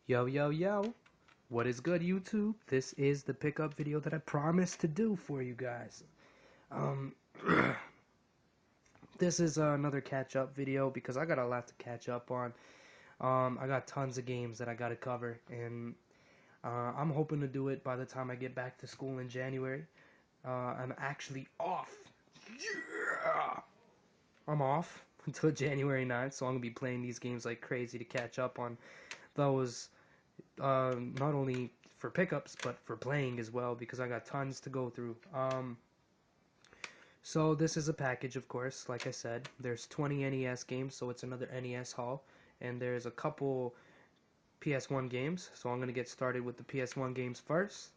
Yo, yo, yo. What is good, YouTube? This is the pickup video that I promised to do for you guys. Um, this is another catch-up video because I got a lot to catch up on. I got tons of games that I got to cover, and I'm hoping to do it by the time I get back to school in January. I'm actually off. Yeah! I'm off until January 9th, so I'm going to be playing these games like crazy to catch up on those not only for pickups but for playing as well because I got tons to go through. So this is a package, of course. Like I said, there's 20 NES games, so it's another NES haul, and there's a couple PS1 games. So I'm gonna get started with the PS1 games first.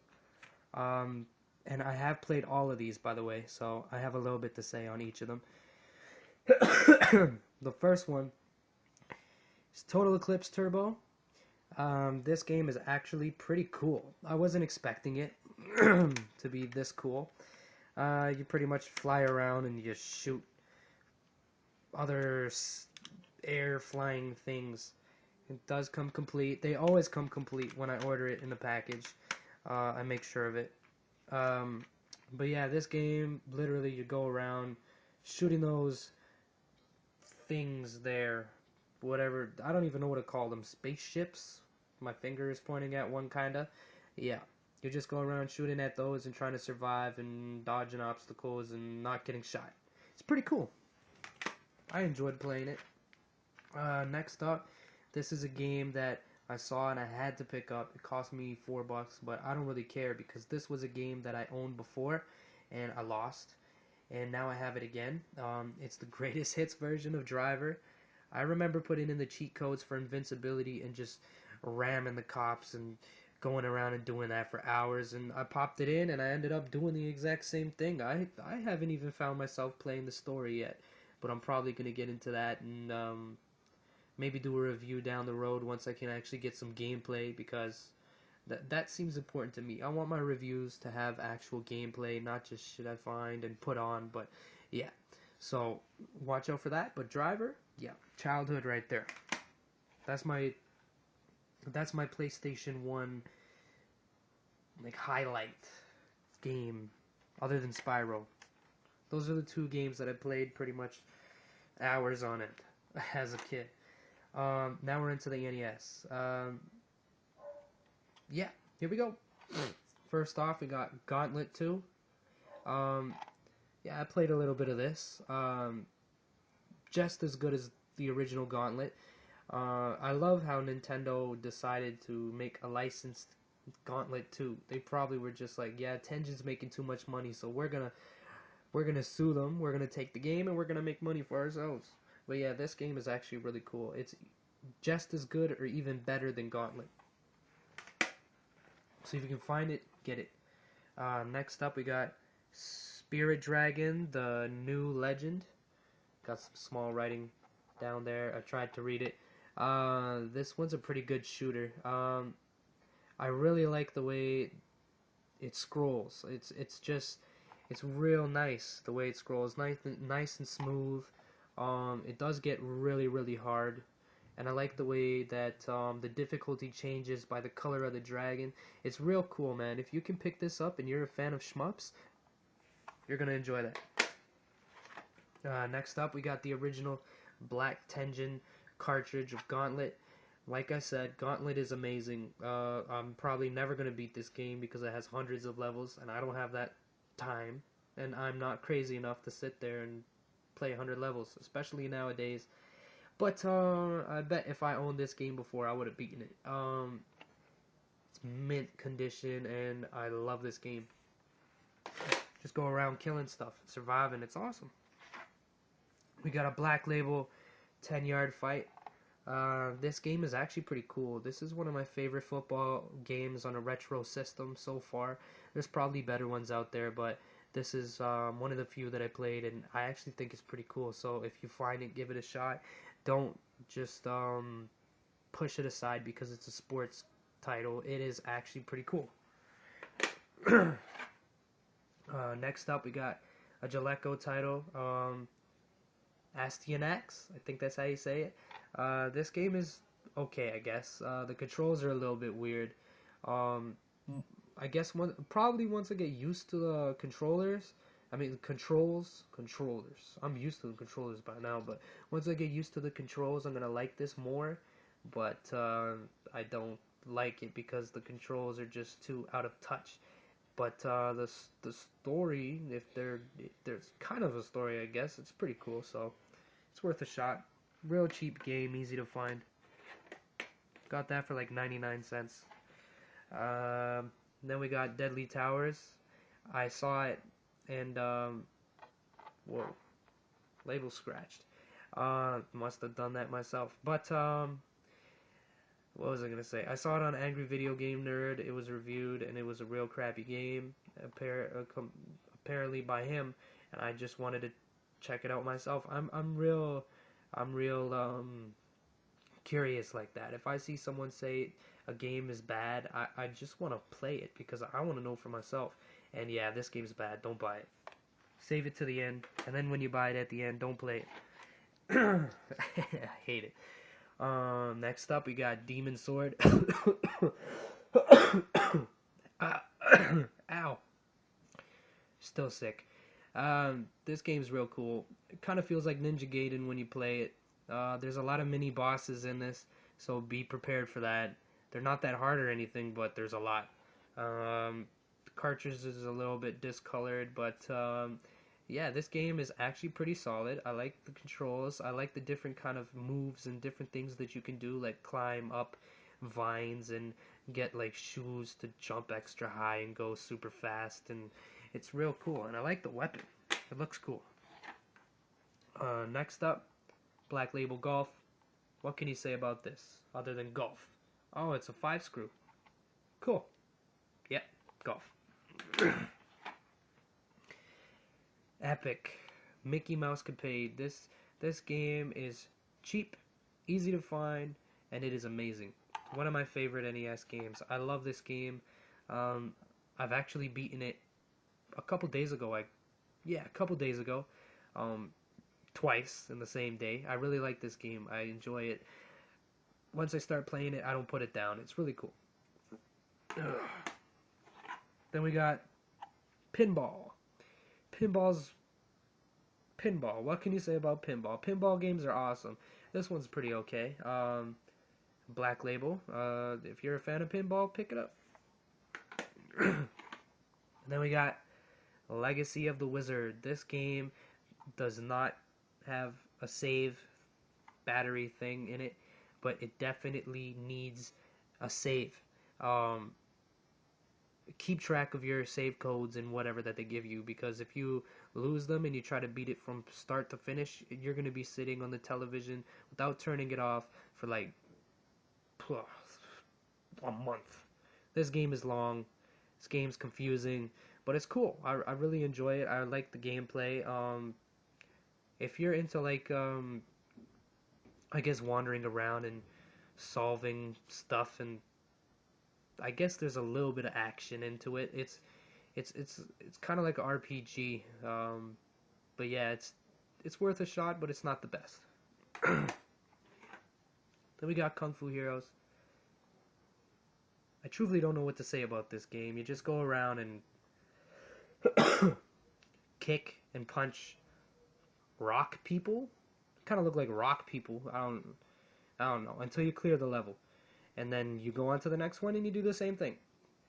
Um, and I have played all of these, by the way, so I have a little bit to say on each of them. The first one is Total Eclipse Turbo. This game is actually pretty cool. I wasn't expecting it to be this cool. You pretty much fly around and you just shoot other air flying things. It does come complete. They always come complete when I order it in the package. I make sure of it. Um, but yeah, this game, literally you go around shooting those things there. Whatever, I don't even know what to call them. Spaceships? My finger is pointing at one, kinda. Yeah. You just go around shooting at those and trying to survive and dodging obstacles and not getting shot. It's pretty cool. I enjoyed playing it. Next up, this is a game that I saw and I had to pick up. It cost me $4, but I don't really care because this was a game that I owned before and I lost. And now I have it again. It's the greatest hits version of Driver. I remember putting in the cheat codes for invincibility and just ramming the cops and going around and doing that for hours, and I popped it in and I ended up doing the exact same thing. I haven't even found myself playing the story yet, but I'm probably going to get into that and maybe do a review down the road once I can actually get some gameplay, because that seems important to me. I want my reviews to have actual gameplay, not just shit I find and put on, but yeah. So watch out for that. But Driver, yeah, childhood right there. That's my PlayStation 1 like highlight game other than Spyro. Those are the two games that I played pretty much hours on it as a kid. Now we're into the NES. Yeah, here we go. First off, we got Gauntlet 2. Um, yeah, I played a little bit of this. Just as good as the original Gauntlet. I love how Nintendo decided to make a licensed Gauntlet 2. They probably were just like, yeah, Tengen's making too much money, so we're gonna sue them. We're gonna take the game and we're gonna make money for ourselves. But yeah, this game is actually really cool. It's just as good or even better than Gauntlet. So if you can find it, get it. Next up, we got Spirit Dragon, the New Legend. Got some small writing down there. I tried to read it. This one's a pretty good shooter. I really like the way it scrolls. It's real nice the way it scrolls. Nice and smooth. It does get really hard, and I like the way that the difficulty changes by the color of the dragon. It's real cool, man. If you can pick this up and you're a fan of shmups, you're gonna enjoy that. Next up, we got the original Black Tengen cartridge of Gauntlet. Like I said, Gauntlet is amazing. I'm probably never going to beat this game because it has hundreds of levels, and I don't have that time. And I'm not crazy enough to sit there and play 100 levels, especially nowadays. But I bet if I owned this game before, I would have beaten it. It's mint condition, and I love this game. Just go around killing stuff, surviving. It's awesome. We got a Black Label 10-yard fight. This game is actually pretty cool. This is one of my favorite football games on a retro system so far. There's probably better ones out there, but this is one of the few that I played, and I actually think it's pretty cool. So if you find it, give it a shot. Don't just push it aside because it's a sports title. It is actually pretty cool. Next up, we got a Jaleco title. Astyanax, I think that's how you say it. This game is okay, I guess. The controls are a little bit weird. Um, I guess probably once I get used to the controllers, I mean controllers. I'm used to the controllers by now, but once I get used to the controls, I'm gonna like this more. But I don't like it because the controls are just too out of touch. But the story, if there's kind of a story, I guess it's pretty cool. So it's worth a shot. Real cheap game, easy to find. Got that for like 99 cents. Then we got Deadly Towers. I saw it and whoa, label scratched. Must have done that myself. But what was I gonna say? I saw it on Angry Video Game Nerd. It was reviewed and it was a real crappy game, apparently by him. And I just wanted to check it out myself. I'm real curious like that. If I see someone say a game is bad, I just want to play it because I want to know for myself. And yeah, this game's bad. Don't buy it. Save it to the end, and then when you buy it at the end, don't play it. I hate it. Next up, we got Demon Sword. Ow. Still sick. This game's real cool. It kind of feels like Ninja Gaiden when you play it. There's a lot of mini bosses in this, so be prepared for that. They're not that hard or anything, but there's a lot. The cartridge is a little bit discolored, but yeah, this game is actually pretty solid. I like the controls. I like the different kind of moves and different things that you can do, like climb up vines and get like shoes to jump extra high and go super fast, and it's real cool. And I like the weapon. It looks cool. Next up, Black Label Golf. What can you say about this other than golf? Oh, it's a 5-screw. Cool. Yep, golf. Epic. Mickey Mouse Capade. This game is cheap, easy to find, and it is amazing. One of my favorite NES games. I love this game. Um, I've actually beaten it a couple days ago. A couple days ago. Um, Twice in the same day. I really like this game. I enjoy it. Once I start playing it, I don't put it down. It's really cool. Then we got pinball. Pinball's pinball. What can you say about pinball? Pinball games are awesome. This one's pretty okay. Black Label. If you're a fan of pinball, pick it up. Then we got Legacy of the Wizard. This game does not have a save battery thing in it, but it definitely needs a save. Um, Keep track of your save codes and whatever that they give you, because if you lose them and you try to beat it from start to finish, you're going to be sitting on the television without turning it off for like a month. This game is long. This game's confusing, but it's cool. I really enjoy it. I like the gameplay. If you're into like I guess wandering around and solving stuff, and I guess there's a little bit of action into it. It's kind of like an RPG. But yeah, it's worth a shot, but it's not the best. Then we got Kung Fu Heroes. I truly don't know what to say about this game. You just go around and kick and punch rock people. Kind of look like rock people. I don't know until you clear the level, and then you go on to the next one and you do the same thing.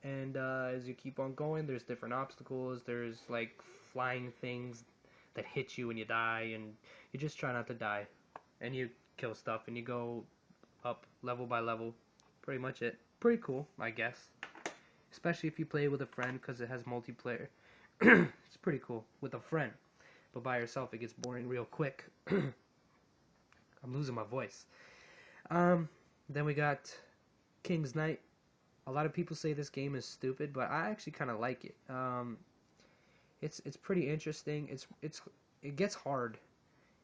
And as you keep on going, there's different obstacles. There's like flying things that hit you when you die, and you just try not to die, and you kill stuff, and you go up level by level. Pretty much it. Pretty cool, I guess. Especially if you play with a friend, because it has multiplayer. It's pretty cool with a friend, but by yourself it gets boring real quick. I'm losing my voice. Then we got King's Knight. A lot of people say this game is stupid, but I actually kind of like it. It's pretty interesting. It gets hard.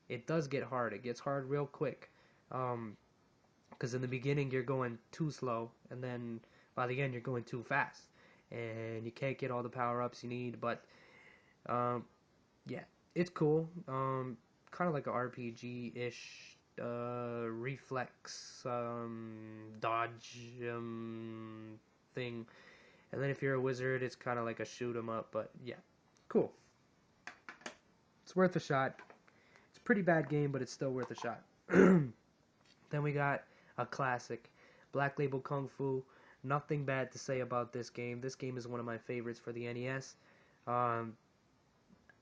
It does get hard. It gets hard real quick. Because in the beginning you're going too slow, and then by the end you're going too fast, and you can't get all the power ups you need. But yeah, it's cool. Kind of like an RPG ish reflex dodge thing. And then if you're a wizard, it's kind of like a shoot 'em up. But yeah, cool. It's worth a shot. It's a pretty bad game, but it's still worth a shot. Then we got a classic, Black Label Kung Fu. Nothing bad to say about this game. This game is one of my favorites for the NES. Um,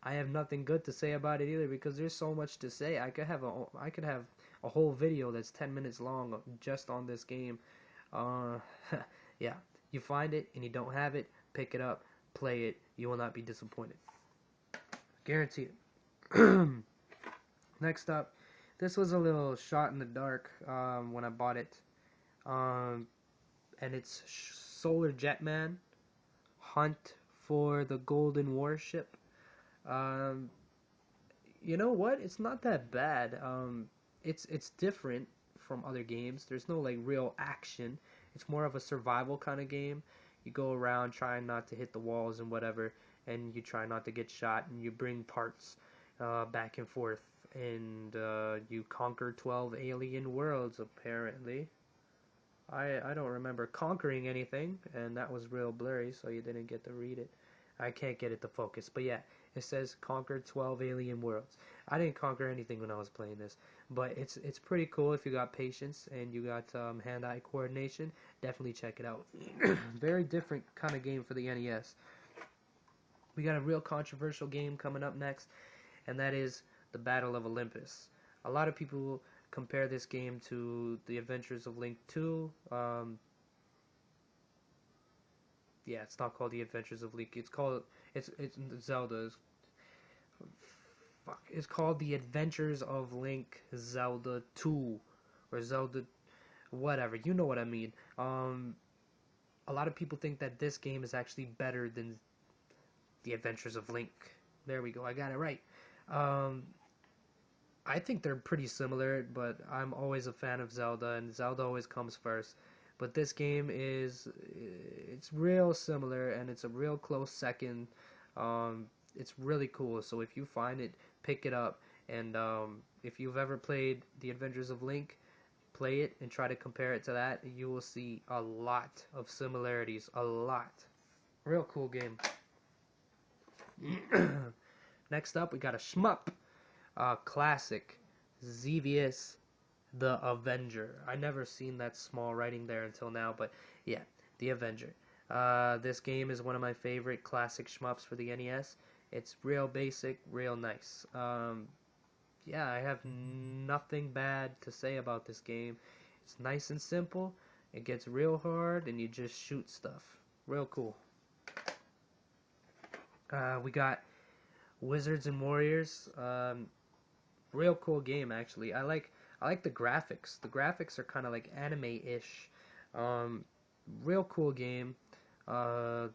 I have nothing good to say about it either because there's so much to say. I could have a whole video that's 10 minutes long just on this game. Uh, yeah, you find it and you don't have it, pick it up, play it. You will not be disappointed. Guarantee it. Next up, this was a little shot in the dark when I bought it. Um, and it's Solar Jetman Hunt for the Golden Warship. Um, you know what? It's not that bad. It's different from other games. There's no like real action. It's more of a survival kind of game. You go around trying not to hit the walls and whatever, and you try not to get shot, and you bring parts back and forth, and you conquer 12 alien worlds apparently. I don't remember conquering anything, and that was real blurry, so you didn't get to read it. I can't get it to focus, but yeah, it says conquered 12 alien worlds. I didn't conquer anything when I was playing this, but it's pretty cool if you got patience and you got hand-eye coordination. Definitely check it out. Very different kind of game for the NES. We got a real controversial game coming up next, and that is the Battle of Olympus. A lot of people compare this game to The Adventures of Link 2. Yeah, it's not called The Adventures of Link. It's Zelda's. Fuck. It's called The Adventures of Link Zelda 2 or Zelda whatever. You know what I mean. A lot of people think that this game is actually better than The Adventures of Link. There we go. I got it right. Um, I think they're pretty similar, but I'm always a fan of Zelda, and Zelda always comes first. But this game it's real similar, and it's a real close second. It's really cool, so if you find it, pick it up. And if you've ever played The Adventures of Link, play it and try to compare it to that. You will see a lot of similarities, a lot. Real cool game. Next up, we got a shmup. Classic, Xevious the Avenger. I never seen that small writing there until now, but yeah, the Avenger. This game is one of my favorite classic shmups for the NES. It's real basic, real nice. Yeah, I have nothing bad to say about this game. It's nice and simple. It gets real hard, and you just shoot stuff. Real cool. We got Wizards and Warriors. Real cool game actually. I like the graphics. The graphics are kind of like anime-ish. Um, Real cool game. Uh,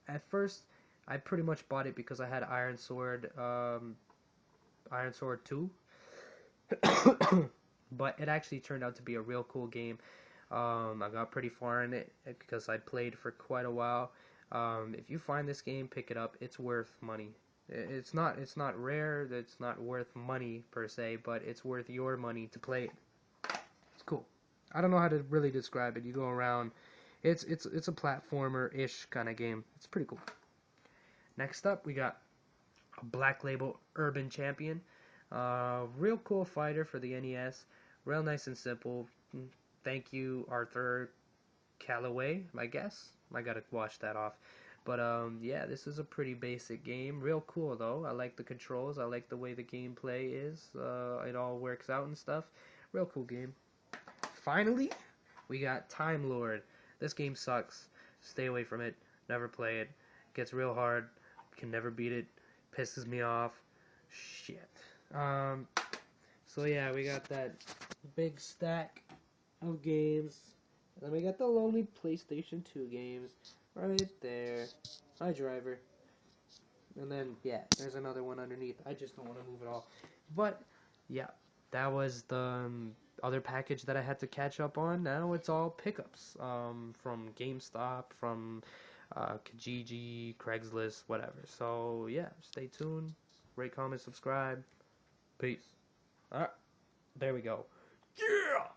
at first, I pretty much bought it because I had Iron Sword 2. But it actually turned out to be a real cool game. I got pretty far in it because I played for quite a while. If you find this game, pick it up. It's worth money. It's not rare. It's not worth money per se, but it's worth your money to play it. It's cool. I don't know how to really describe it. You go around. It's a platformer ish kind of game. It's pretty cool. Next up, we got a Black Label Urban Champion. Real cool fighter for the NES. Real nice and simple. Thank you, Arthur Callaway, I guess. I gotta wash that off. But yeah, this is a pretty basic game. Real cool though. I like the controls. I like the way the gameplay is. It all works out and stuff. Real cool game. Finally, we got Time Lord. This game sucks. Stay away from it. Never play it. Gets real hard. Can never beat it. Pisses me off. Shit. Um. So yeah, we got that big stack of games. And then we got the lonely PlayStation 2 games right there. Hi, driver. And then, yeah, there's another one underneath. I just don't want to move it all. But, yeah, that was the other package that I had to catch up on. Now it's all pickups from GameStop, from Kijiji, Craigslist, whatever. So, yeah, stay tuned. Rate, comment, subscribe. Peace. All right. There we go. Yeah!